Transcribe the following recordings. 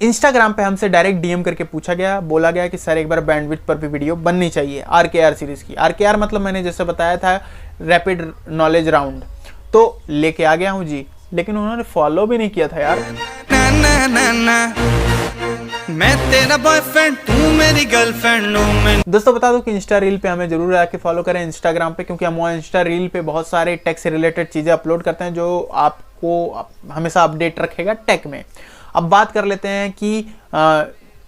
Instagram पे हमसे direct DM करके पूछा गया, बोला गया कि सर एक बार बैंडविड्थ पर भी वीडियो बननी चाहिए RKR सीरीज़ की। RKR मतलब मैंने जैसे बताया था रैपिड नॉलेज राउंड, तो लेके आ गया हूँ जी। लेकिन उन्होंने फॉलो भी नहीं किया था यार। मैं तेरा बॉयफ्रेंड, तू मेरी गर्लफ्रेंड। दोस्तों बता दो कि इंस्टा रील पे हमें जरूर आके फॉलो करें इंस्टाग्राम पे, क्योंकि हम वहाँ इंस्टा रील पे बहुत सारे टेक से रिलेटेड चीज़ें अपलोड करते हैं जो आपको हमेशा अपडेट रखेगा टेक में। अब बात कर लेते हैं कि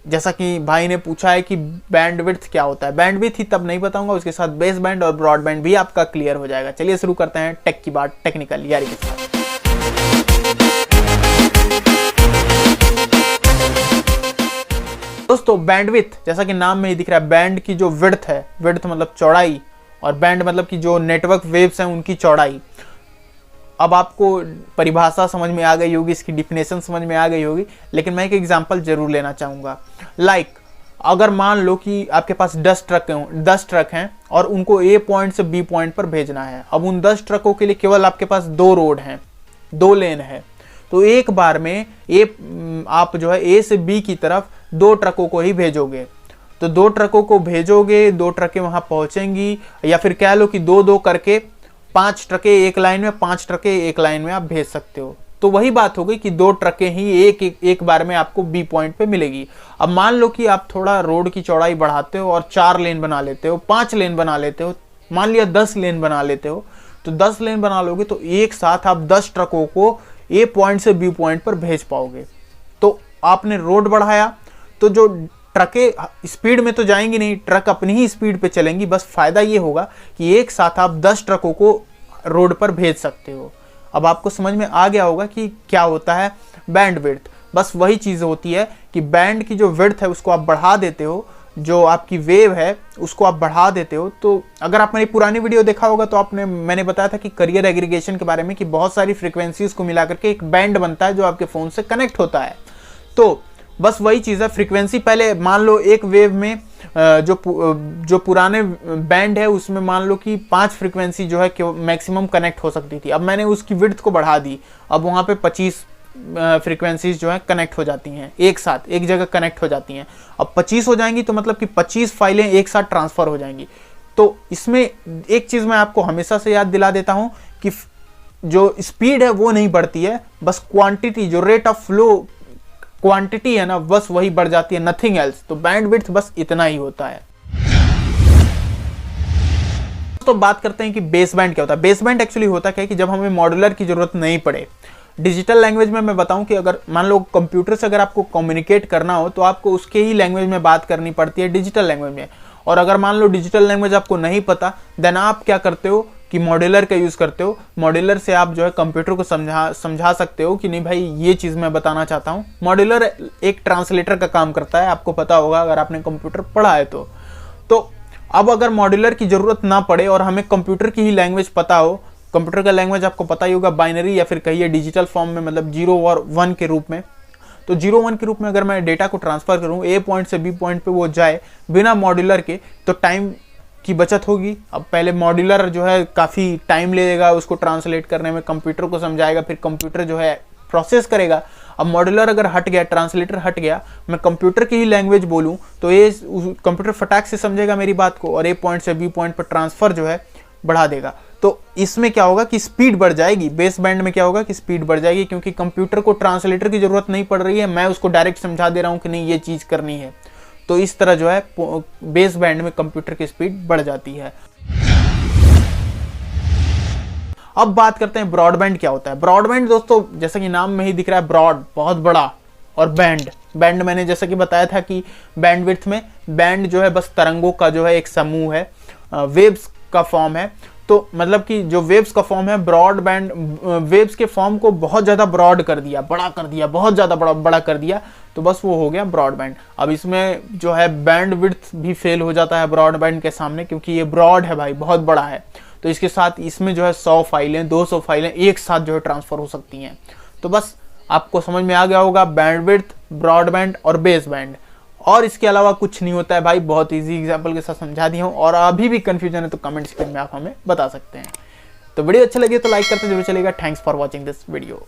जैसा कि भाई ने पूछा है कि बैंडविड्थ क्या होता है। बैंडविड्थ ही तब नहीं बताऊंगा, उसके साथ बेस बैंड और ब्रॉडबैंड भी आपका क्लियर हो जाएगा। चलिए शुरू करते हैं टेक की बात टेक्निकल यारी के साथ। दोस्तों बैंडविड्थ जैसा कि नाम में ही दिख रहा है, बैंड की जो विड्थ है, विड्थ मतलब चौड़ाई, और बैंड मतलब कि जो नेटवर्क वेव्स हैं उनकी चौड़ाई। अब आपको परिभाषा समझ में आ गई होगी, इसकी डिफिनेशन समझ में आ गई होगी, लेकिन मैं एक एग्जांपल जरूर लेना चाहूँगा। अगर मान लो कि आपके पास 10 ट्रक हैं और उनको A पॉइंट से B पॉइंट पर भेजना है। अब उन 10 ट्रकों के लिए केवल आपके पास 2 रोड हैं, 2 लेन है, तो एक बार में आप जो है A से B की तरफ 2 ट्रकों को ही भेजोगे। तो 2 ट्रकों को भेजोगे, 2 ट्रकें वहां पहुंचेंगी, या फिर कह लो कि 2-2 करके 5 ट्रकें एक लाइन में, 5 ट्रकें एक लाइन में आप भेज सकते हो। तो वही बात हो गई कि 2 ट्रकें ही एक बार में आपको B पॉइंट पे मिलेगी। अब मान लो कि आप थोड़ा रोड की चौड़ाई बढ़ाते हो और 4 लेन बना लेते हो, 5 लेन बना लेते हो, मान लिया 10 लेन बना लेते हो, तो 10 लेन बना लोगे तो एक साथ आप 10 ट्रकों को A पॉइंट से B पॉइंट पर भेज पाओगे। तो आपने रोड बढ़ाया, तो जो ट्रकें स्पीड में तो जाएंगी नहीं, ट्रक अपनी ही स्पीड पे चलेंगी। बस फायदा ये होगा कि एक साथ आप 10 ट्रकों को रोड पर भेज सकते हो। अब आपको समझ में आ गया होगा कि क्या होता है बैंडविड्थ। बस वही चीज़ होती है कि बैंड की जो विड्थ है उसको आप बढ़ा देते हो, जो आपकी वेव है उसको आप बढ़ा देते हो। तो अगर आप मेरी पुरानी वीडियो देखा होगा तो मैंने बताया था कि करियर एग्रीगेशन के बारे में, कि बहुत सारी फ्रीक्वेंसीज को मिला करके एक बैंड बनता है जो आपके फ़ोन से कनेक्ट होता है। तो बस वही चीज़ है। फ्रीक्वेंसी पहले मान लो एक वेव में जो पुराने बैंड है उसमें मान लो कि 5 फ्रीक्वेंसी जो है मैक्सिमम कनेक्ट हो सकती थी। अब मैंने उसकी विड्थ को बढ़ा दी, अब वहाँ पे 25 फ्रीक्वेंसीज जो है कनेक्ट हो जाती हैं, एक साथ एक जगह कनेक्ट हो जाती हैं। अब 25 हो जाएंगी तो मतलब कि 25 फाइलें एक साथ ट्रांसफ़र हो जाएंगी। तो इसमें एक चीज़ मैं आपको हमेशा से याद दिला देता हूँ कि जो स्पीड है वो नहीं बढ़ती है, बस क्वांटिटी, जो रेट ऑफ फ्लो क्वांटिटी है ना, बस वही बढ़ जाती है, नथिंग एल्स। तो बैंडविड्थ बस इतना ही होता है। तो बात करते हैं कि बेस बैंड क्या होता है। बेस बैंड एक्चुअली होता क्या है कि जब हमें मॉड्यूलर की जरूरत नहीं पड़े। डिजिटल लैंग्वेज में मैं बताऊं कि अगर मान लो कंप्यूटर से अगर आपको कम्युनिकेट करना हो तो आपको उसके ही लैंग्वेज में बात करनी पड़ती है, डिजिटल लैंग्वेज में। और अगर मान लो डिजिटल लैंग्वेज आपको नहीं पता, देन आप क्या करते हो कि मॉड्यूलर का यूज़ करते हो। मॉड्यूलर से आप जो है कंप्यूटर को समझा सकते हो कि नहीं भाई ये चीज़ मैं बताना चाहता हूँ। मॉड्यूलर एक ट्रांसलेटर का काम करता है, आपको पता होगा अगर आपने कंप्यूटर पढ़ा है तो अब अगर मॉड्यूलर की ज़रूरत ना पड़े और हमें कंप्यूटर की ही लैंग्वेज पता हो, कंप्यूटर का लैंग्वेज आपको पता ही होगा बाइनरी या फिर कहिए डिजिटल फॉर्म में, मतलब 0 और 1 के रूप में। तो 0-1 के रूप में अगर मैं डेटा को ट्रांसफ़र करूँ A पॉइंट से B पॉइंट पे वो जाए बिना मॉड्यूलर के, तो टाइम की बचत होगी। अब पहले मॉड्यूलर जो है काफ़ी टाइम लेगा उसको ट्रांसलेट करने में, कंप्यूटर को समझाएगा, फिर कंप्यूटर जो है प्रोसेस करेगा। अब मॉड्यूलर अगर हट गया, ट्रांसलेटर हट गया, मैं कंप्यूटर की ही लैंग्वेज बोलूँ तो ये कंप्यूटर फटाक से समझेगा मेरी बात को और A पॉइंट से B पॉइंट पर ट्रांसफ़र जो है बढ़ा देगा। तो इसमें क्या होगा कि स्पीड बढ़ जाएगी। बेस बैंड में क्या होगा कि स्पीड बढ़ जाएगी, क्योंकि कंप्यूटर को ट्रांसलेटर की ज़रूरत नहीं पड़ रही है, मैं उसको डायरेक्ट समझा दे रहा हूँ कि नहीं ये चीज़ करनी है। तो इस तरह जो है बेस बैंड में कंप्यूटर की स्पीड बढ़ जाती है। अब बात करते हैं ब्रॉडबैंड क्या होता है। ब्रॉडबैंड दोस्तों जैसा कि नाम में ही दिख रहा है, ब्रॉड बहुत बड़ा, और बैंड मैंने जैसा कि बताया था कि बैंडविड्थ में बैंड जो है बस तरंगों का जो है एक समूह है, वेव्स का फॉर्म है। तो मतलब कि जो वेव्स का फॉर्म है, ब्रॉडबैंड वेव्स के फॉर्म को बहुत ज़्यादा ब्रॉड कर दिया, बड़ा कर दिया, बहुत ज़्यादा बड़ा कर दिया, तो बस वो हो गया ब्रॉडबैंड। अब इसमें जो है बैंडविड्थ भी फेल हो जाता है ब्रॉडबैंड के सामने, क्योंकि ये ब्रॉड है भाई, बहुत बड़ा है। तो इसके साथ इसमें जो है 100 फाइलें 200 फाइलें एक साथ जो है ट्रांसफ़र हो सकती हैं। तो बस आपको समझ में आ गया होगा बैंडविड्थ, ब्रॉडबैंड और बेस बैंड। और इसके अलावा कुछ नहीं होता है भाई, बहुत इजी एग्जांपल के साथ समझा दिया हूँ। और अभी भी कंफ्यूजन है तो कमेंट सेक्शन में आप हमें बता सकते हैं। तो वीडियो अच्छा लगे तो लाइक करते जरूर चलेगा। Thanks for watching this video.